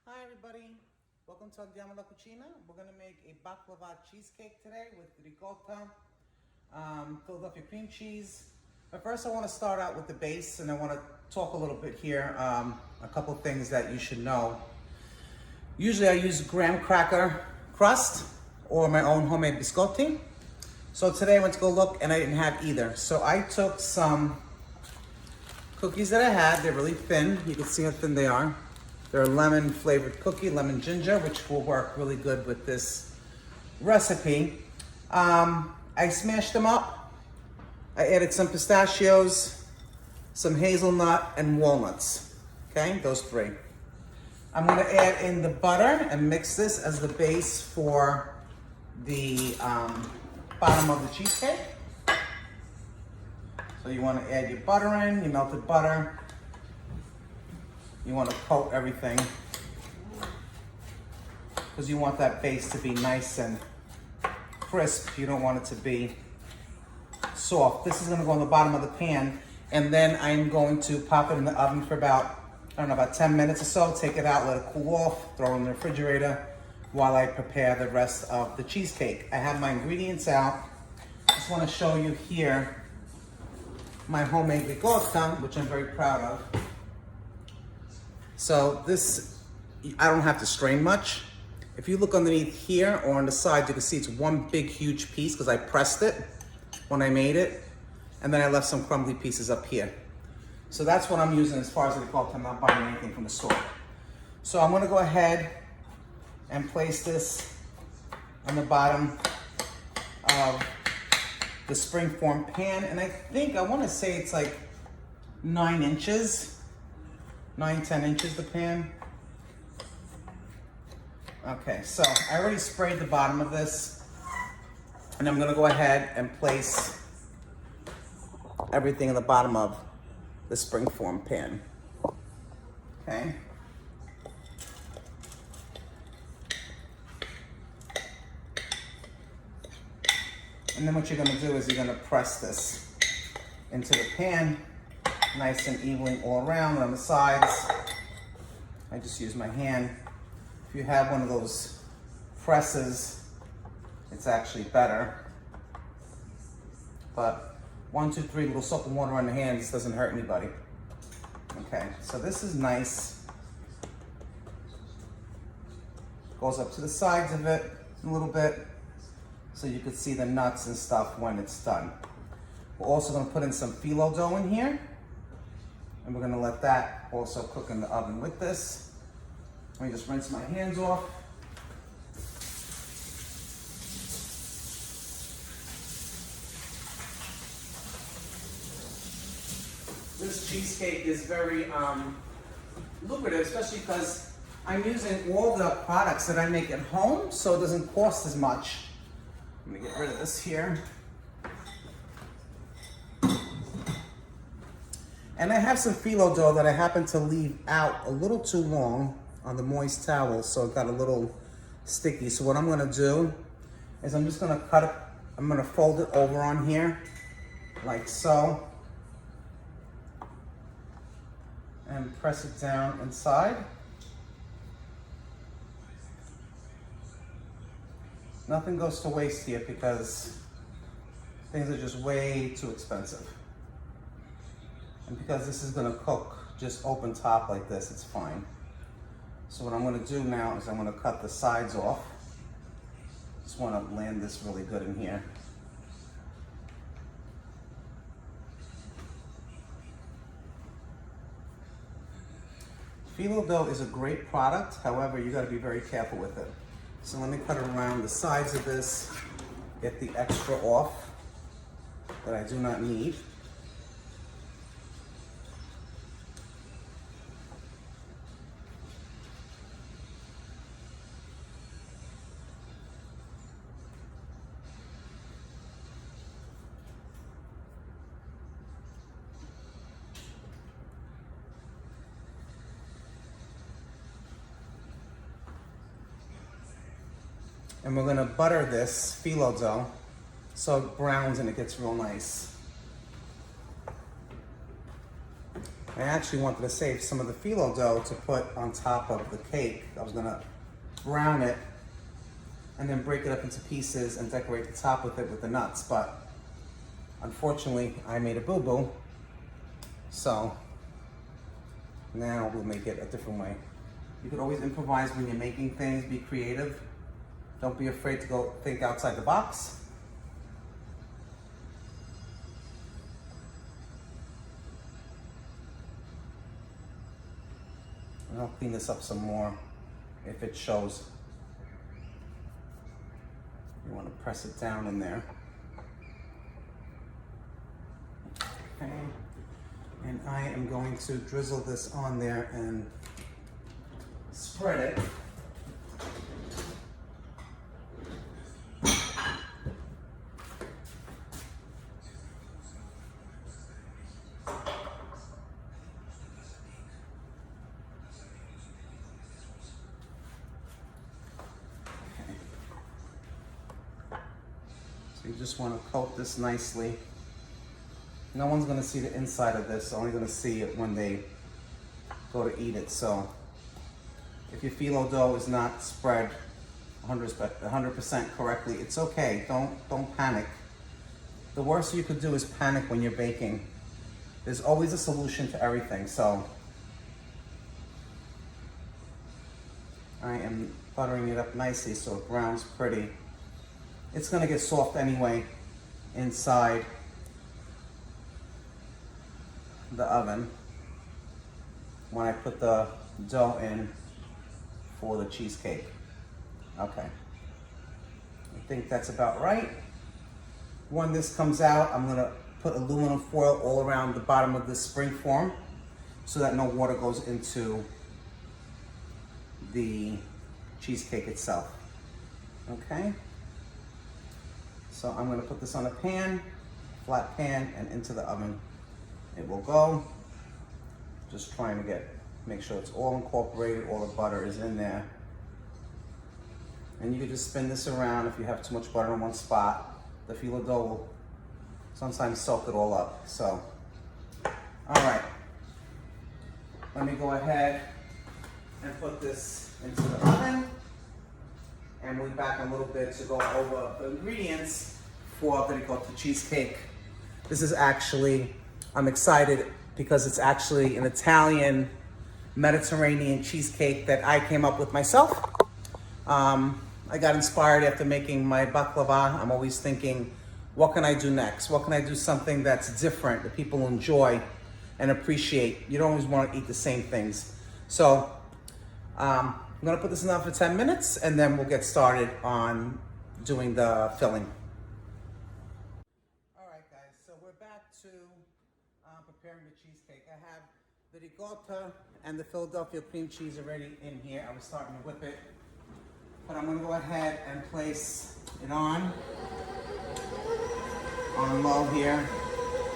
Hi everybody, welcome to Andiamo alla Cucina. We're going to make a Baklava cheesecake today with ricotta, Philadelphia cream cheese. But first I want to start out with the base, and I want to talk a little bit here, a couple things that you should know. Usually I use graham cracker crust or my own homemade biscotti. So today I went to go look and I didn't have either. So I took some cookies that I had. They're really thin. You can see how thin they are. They're a lemon flavored cookie, lemon ginger, which will work really good with this recipe. I smashed them up. I added some pistachios, some hazelnut, and walnuts. Okay, those three. I'm gonna add in the butter and mix this as the base for the bottom of the cheesecake. So you wanna add your butter in, your melted butter. You want to coat everything because you want that base to be nice and crisp. You don't want it to be soft. This is going to go on the bottom of the pan, and then I'm going to pop it in the oven for about 10 minutes or so. Take it out, let it cool off, throw it in the refrigerator while I prepare the rest of the cheesecake. I have my ingredients out. Just want to show you here my homemade ricotta, which I'm very proud of. So this, I don't have to strain much. If you look underneath here or on the side, you can see it's one big, huge piece because I pressed it when I made it. And then I left some crumbly pieces up here. So that's what I'm using as far as the ricotta. I'm not buying anything from the store. So I'm gonna go ahead and place this on the bottom of the springform pan. And I think, I wanna say it's like 9 inches. 9-10 inches the pan. Okay, so I already sprayed the bottom of this, and I'm gonna go ahead and place everything in the bottom of the springform pan. Okay. And then what you're gonna do is you're gonna press this into the pan, nice and evenly all around on the sides. I just use my hand. If you have one of those presses, it's actually better. But 1, 2, 3 little soap and water on the hands doesn't hurt anybody. Okay, so this is nice. Goes up to the sides of it a little bit so you can see the nuts and stuff when it's done. We're also gonna put in some phyllo dough in here. And we're gonna let that also cook in the oven with this. Let me just rinse my hands off. This cheesecake is very lucrative, especially because I'm using all the products that I make at home, so it doesn't cost as much. Let me get rid of this here. And I have some phyllo dough that I happen to leave out a little too long on the moist towel, so it got a little sticky. So what I'm gonna do is I'm just gonna cut it, I'm gonna fold it over on here, like so, and press it down inside. Nothing goes to waste here because things are just way too expensive. And because this is gonna cook just open top like this, it's fine. So what I'm gonna do now is I'm gonna cut the sides off. Just wanna land this really good in here. Phyllo dough is a great product, however, you gotta be very careful with it. So let me cut around the sides of this, get the extra off that I do not need. And we're gonna butter this phyllo dough so it browns and it gets real nice. I actually wanted to save some of the phyllo dough to put on top of the cake. I was gonna brown it and then break it up into pieces and decorate the top with it with the nuts, but unfortunately I made a boo-boo, so now we'll make it a different way. You could always improvise when you're making things, be creative. Don't be afraid to go think outside the box. And I'll clean this up some more if it shows. You want to press it down in there. Okay. And I am going to drizzle this on there and spread it. So you just want to coat this nicely. No one's going to see the inside of this, only going to see it when they go to eat it. So if your phyllo dough is not spread 100% correctly, it's okay. Don't panic. The worst you could do is panic when you're baking. There's always a solution to everything. So I am buttering it up nicely so it browns pretty. It's going to get soft anyway inside the oven when I put the dough in for the cheesecake. Okay, I think that's about right. When this comes out, I'm gonna put aluminum foil all around the bottom of this spring form so that no water goes into the cheesecake itself. Okay, so I'm gonna put this on a pan, flat pan, and into the oven. It will go. Just trying to make sure it's all incorporated, all the butter is in there. And you can just spin this around if you have too much butter in one spot. The phyllo dough will sometimes soak it all up. So, all right. Let me go ahead and put this into the oven. And we'll be back in a little bit to go over the ingredients for the ricotta cheesecake. This is actually, I'm excited because it's actually an Italian Mediterranean cheesecake that I came up with myself. I got inspired after making my baklava. I'm always thinking, what can I do next? What can I do something that's different that people enjoy and appreciate? You don't always want to eat the same things. So I'm gonna put this in the oven for 10 minutes and then we'll get started on doing the filling. All right guys, so we're back to preparing the cheesecake. I have the ricotta and the Philadelphia cream cheese already in here. I was starting to whip it, but I'm gonna go ahead and place it on low here.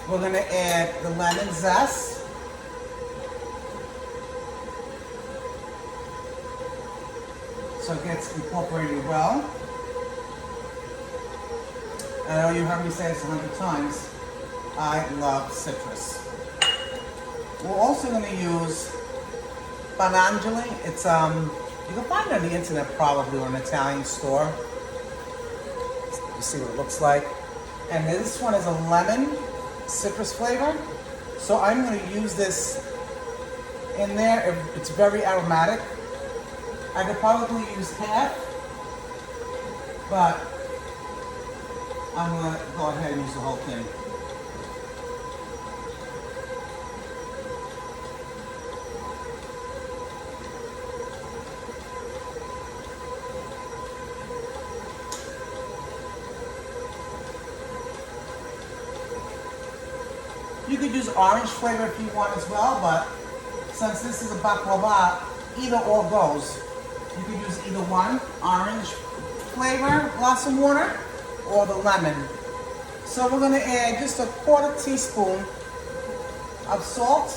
We're gonna add the lemon zest. So it gets incorporated well. I know you heard me say this 100 times. I love citrus. We're also going to use Banangeli. It's you can find it on the internet probably, or an Italian store. You see what it looks like. And this one is a lemon citrus flavor. So I'm going to use this in there. It's very aromatic. I could probably use half, but I'm going to go ahead and use the whole thing. You could use orange flavor if you want as well, but since this is a baklava, either or goes. You could use either one, orange flavor, blossom water, or the lemon. So we're gonna add just a 1/4 teaspoon of salt.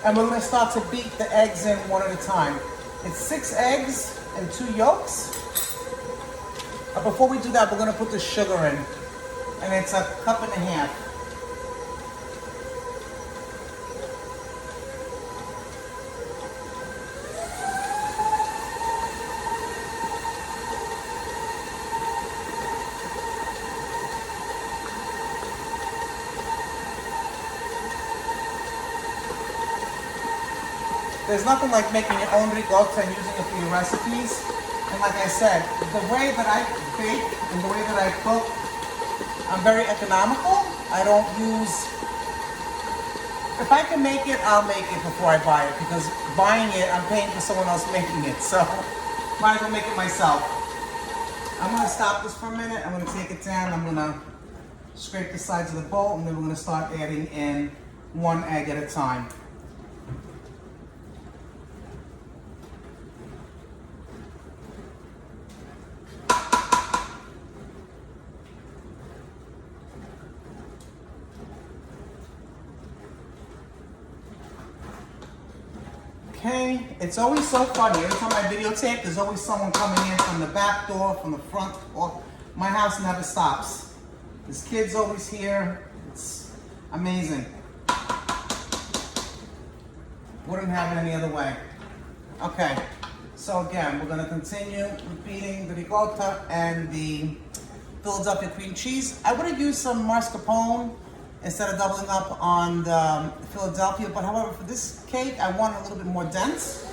And we're gonna start to beat the eggs in one at a time. It's 6 eggs and 2 yolks. But before we do that, we're gonna put the sugar in. And it's a 1.5 cups. There's nothing like making your own ricotta and using it for your recipes. And like I said, the way that I bake and the way that I cook, I'm very economical. I don't use, if I can make it, I'll make it before I buy it, because buying it, I'm paying for someone else making it. So might as well make it myself. I'm gonna stop this for a minute. I'm gonna take it down. I'm gonna scrape the sides of the bowl, and then we're gonna start adding in one egg at a time. Okay, it's always so funny. Every time I videotape, there's always someone coming in from the back door, from the front door. My house never stops. There's kids always here. It's amazing. Wouldn't have it any other way. Okay, so again, we're gonna continue repeating the ricotta and the Philadelphia cream cheese. I would have used some mascarpone instead of doubling up on the Philadelphia, but however, for this cake, I want it a little bit more dense.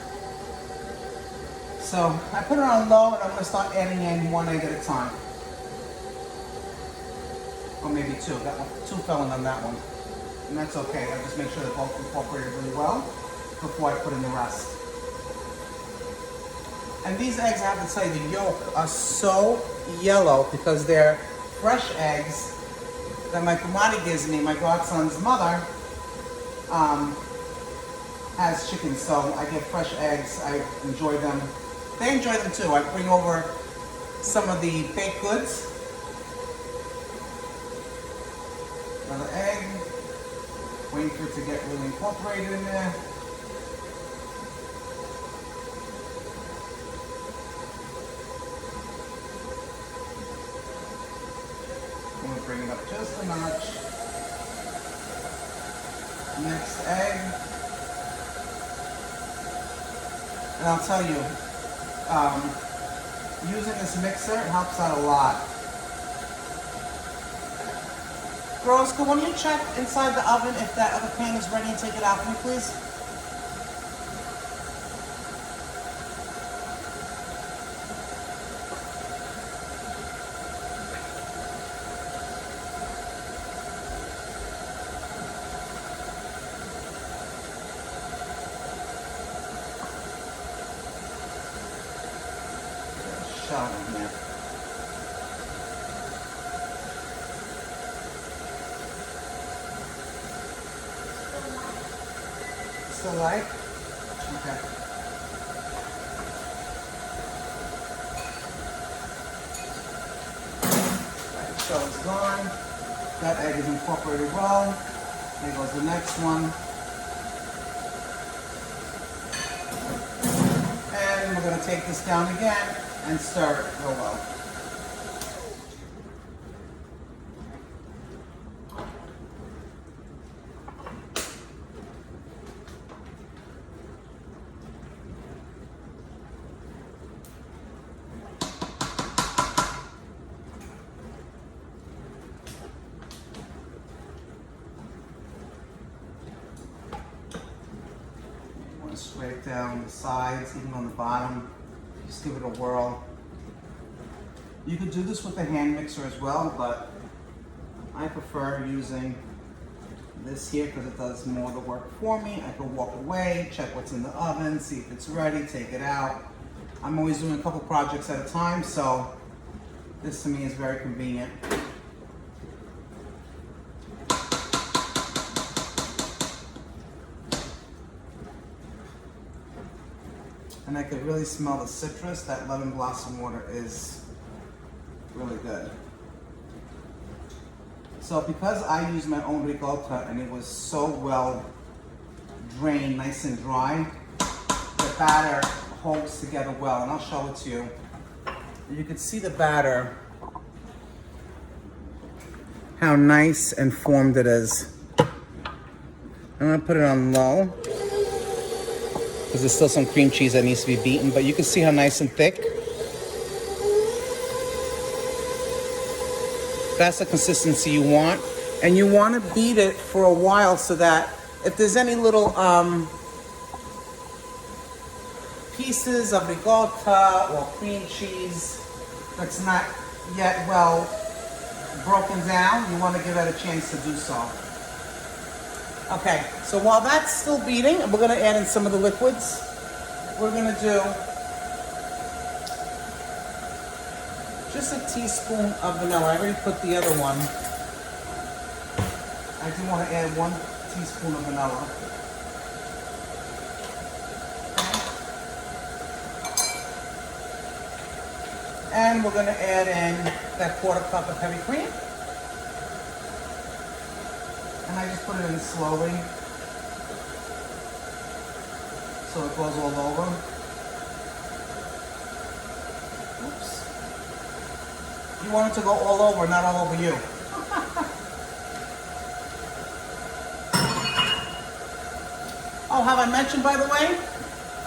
So I put it on low, and I'm gonna start adding in one egg at a time. Or maybe two. That one, two fell in on that one. And that's okay. I'll just make sure they're both incorporated really well before I put in the rest. And these eggs, I have to tell you, the yolk are so yellow because they're fresh eggs that my kumari gives me. My godson's mother has chickens, so I get fresh eggs. I enjoy them. They enjoy them too. I bring over some of the baked goods. Another egg. Waiting for it to get really incorporated in there. I'm going to bring it up just a notch. Next egg. And I'll tell you, using this mixer helps out a lot. Roscoe, why don't you check inside the oven if that other pan is ready and take it out for me, please? Shot in there. Still light? Okay. Right, so it's gone. That egg is incorporated well. There goes the next one. And we're going to take this down again and stir it real well. Scrape down the sides, even on the bottom. Just give it a whirl. You could do this with a hand mixer as well, but I prefer using this here because it does more of the work for me. I can walk away, check what's in the oven, see if it's ready, take it out. I'm always doing a couple projects at a time, so this to me is very convenient. And I could really smell the citrus. That lemon blossom water is really good. So because I use my own ricotta and it was so well drained, nice and dry, the batter holds together well. And I'll show it to you. You can see the batter, how nice and formed it is. I'm gonna put it on low, because there's still some cream cheese that needs to be beaten, but you can see how nice and thick. That's the consistency you want. And you want to beat it for a while so that if there's any little pieces of ricotta or cream cheese that's not yet well broken down, you want to give it a chance to do so. Okay, so while that's still beating, and we're going to add in some of the liquids, we're going to do just a teaspoon of vanilla. I already put the other one. I do want to add 1 teaspoon of vanilla. And we're going to add in that 1/4 cup of heavy cream. And I just put it in slowly so it goes all over. Oops. You want it to go all over, not all over you. Oh, have I mentioned, by the way?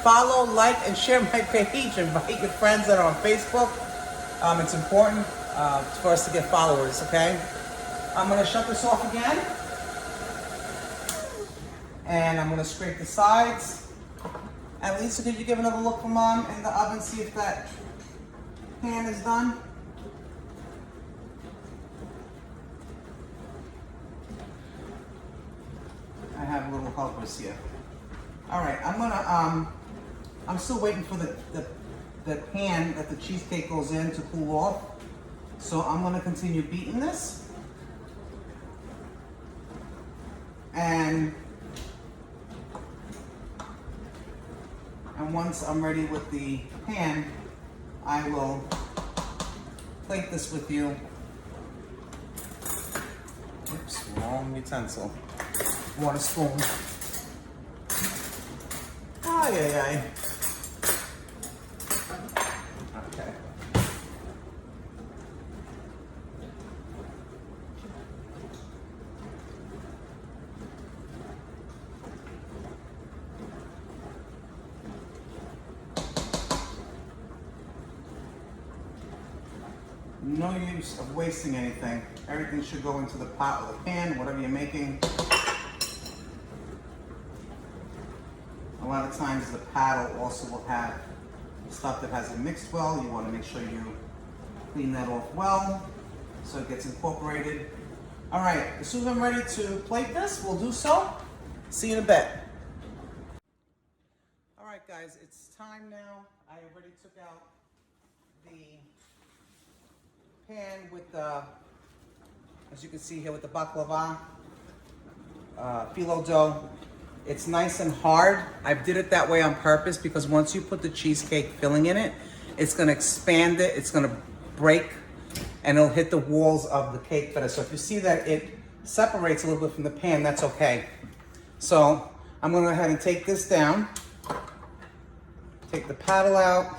Follow, like, and share my page. Invite your friends that are on Facebook. It's important for us to get followers, okay? I'm going to shut this off again. And I'm going to scrape the sides. And Lisa, could you give another look for Mom in the oven, see if that pan is done? I have little helpers here. All right, I'm still waiting for the pan that the cheesecake goes in to cool off. So I'm gonna continue beating this. And once I'm ready with the pan, I will plate this with you. Oops, wrong utensil. Want a spoon. Ay, ay, ay. Okay. No use of wasting anything. Everything should go into the pot or the pan, whatever you're making. A lot of times the paddle also will have stuff that hasn't mixed well. You want to make sure you clean that off well so it gets incorporated. All right, as soon as I'm ready to plate this, we'll do so. See you in a bit. All right, guys, it's time now. I already took out the pan with the, as you can see here, with the baklava phyllo dough. It's nice and hard. I did it that way on purpose because once you put the cheesecake filling in it, it's gonna expand it, it's gonna break, and it'll hit the walls of the cake better. So if you see that it separates a little bit from the pan, that's okay. So I'm gonna go ahead and take this down, take the paddle out,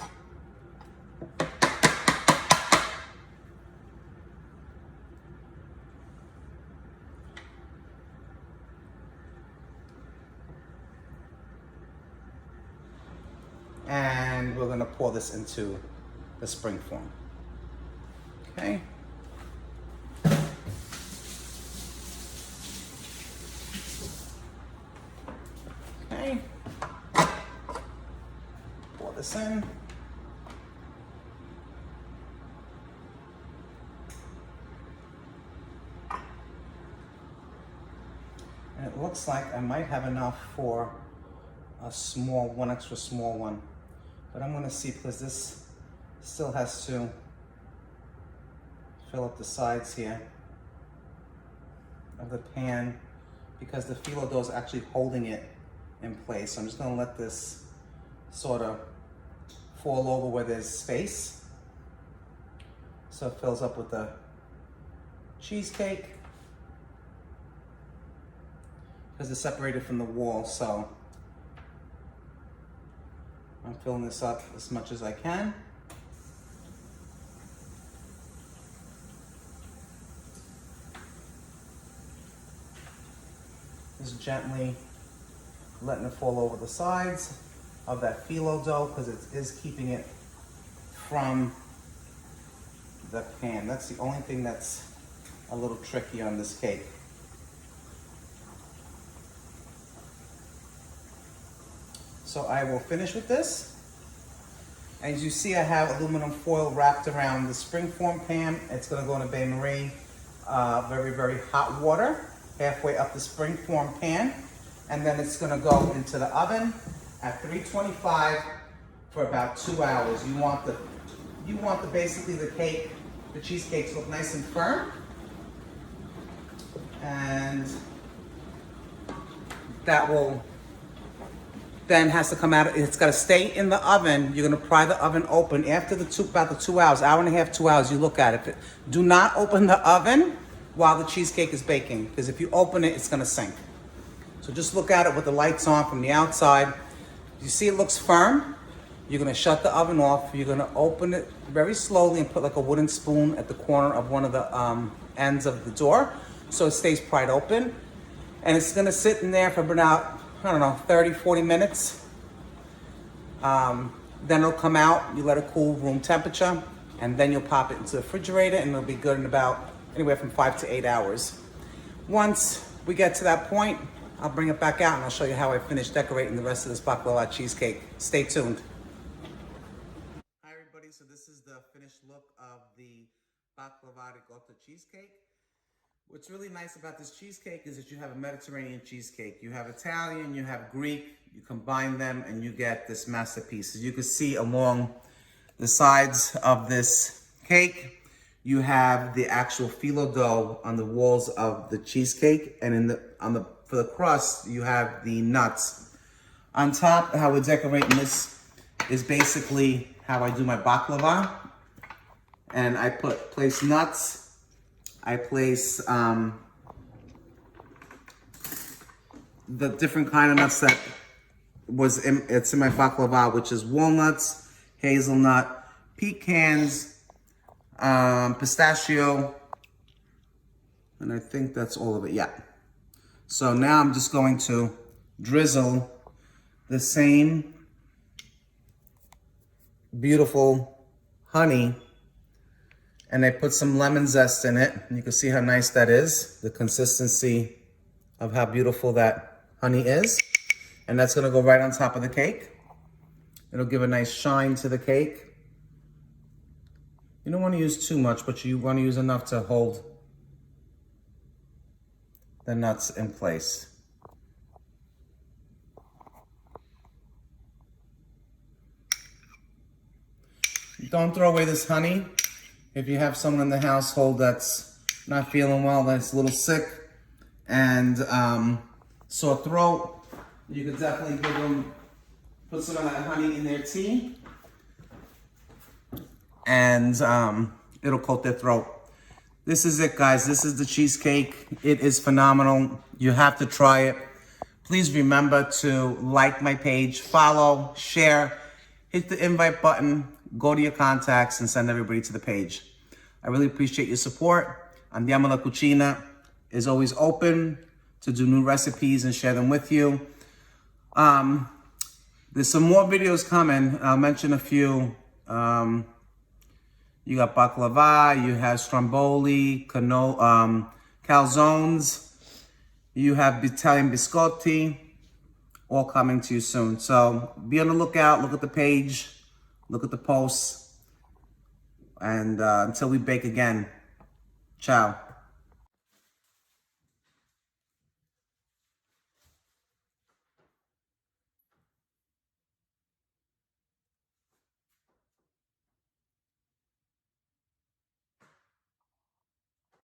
and we're gonna pour this into the spring form. Okay. Okay. Pour this in. And it looks like I might have enough for a small, one extra small one. But I'm gonna see because this still has to fill up the sides here of the pan because the phyllo dough is actually holding it in place. So I'm just gonna let this sort of fall over where there's space. So it fills up with the cheesecake because it's separated from the wall. So I'm filling this up as much as I can. Just gently letting it fall over the sides of that phyllo dough because it is keeping it from the pan. That's the only thing that's a little tricky on this cake. So I will finish with this As you see, I have aluminum foil wrapped around the springform pan. It's gonna go in a bain-marie, very, very hot water, halfway up the springform pan. And then it's gonna go into the oven at 325 for about 2 hours. You want basically the cheesecake to look nice and firm. And that will then has to come out. It's got to stay in the oven. You're going to pry the oven open after about the 2 hours, hour and a half, 2 hours. You look at it. Do not open the oven while the cheesecake is baking, because if you open it, it's going to sink. So just look at it with the lights on from the outside. You see it looks firm. You're going to shut the oven off. You're going to open it very slowly and put like a wooden spoon at the corner of one of the ends of the door so it stays pried open. And it's going to sit in there for about, I don't know, 30, 40 minutes. Then it'll come out, you let it cool room temperature, and then you'll pop it into the refrigerator and it'll be good in about anywhere from 5 to 8 hours. Once we get to that point, I'll bring it back out and I'll show you how I finish decorating the rest of this baklava cheesecake. Stay tuned. Hi everybody, so this is the finished look of the baklava ricotta cheesecake. What's really nice about this cheesecake is that you have a Mediterranean cheesecake. You have Italian, you have Greek, you combine them and you get this masterpiece. As you can see along the sides of this cake, you have the actual phyllo dough on the walls of the cheesecake, and for the crust, you have the nuts. On top, how we're decorating this is basically how I do my baklava. And I place nuts. I place the different kind of nuts that it's in my baklava, which is walnuts, hazelnut, pecans, pistachio, and I think that's all of it, yeah. So now I'm just going to drizzle the same beautiful honey, and I put some lemon zest in it. And you can see how nice that is, the consistency of how beautiful that honey is. And that's gonna go right on top of the cake. It'll give a nice shine to the cake. You don't wanna use too much, but you wanna use enough to hold the nuts in place. Don't throw away this honey. If you have someone in the household that's not feeling well, that's a little sick and sore throat, you could definitely put some of that honey in their tea, and it'll coat their throat. This is it, guys. This is the cheesecake. It is phenomenal. You have to try it. Please remember to like my page, follow, share, hit the invite button, go to your contacts and send everybody to the page. I really appreciate your support. Andiamo alla Cucina is always open to do new recipes and share them with you. There's some more videos coming. I'll mention a few. You got baklava, you have stromboli, calzones, you have Italian biscotti, all coming to you soon. So be on the lookout, look at the page, look at the posts, and until we bake again, ciao.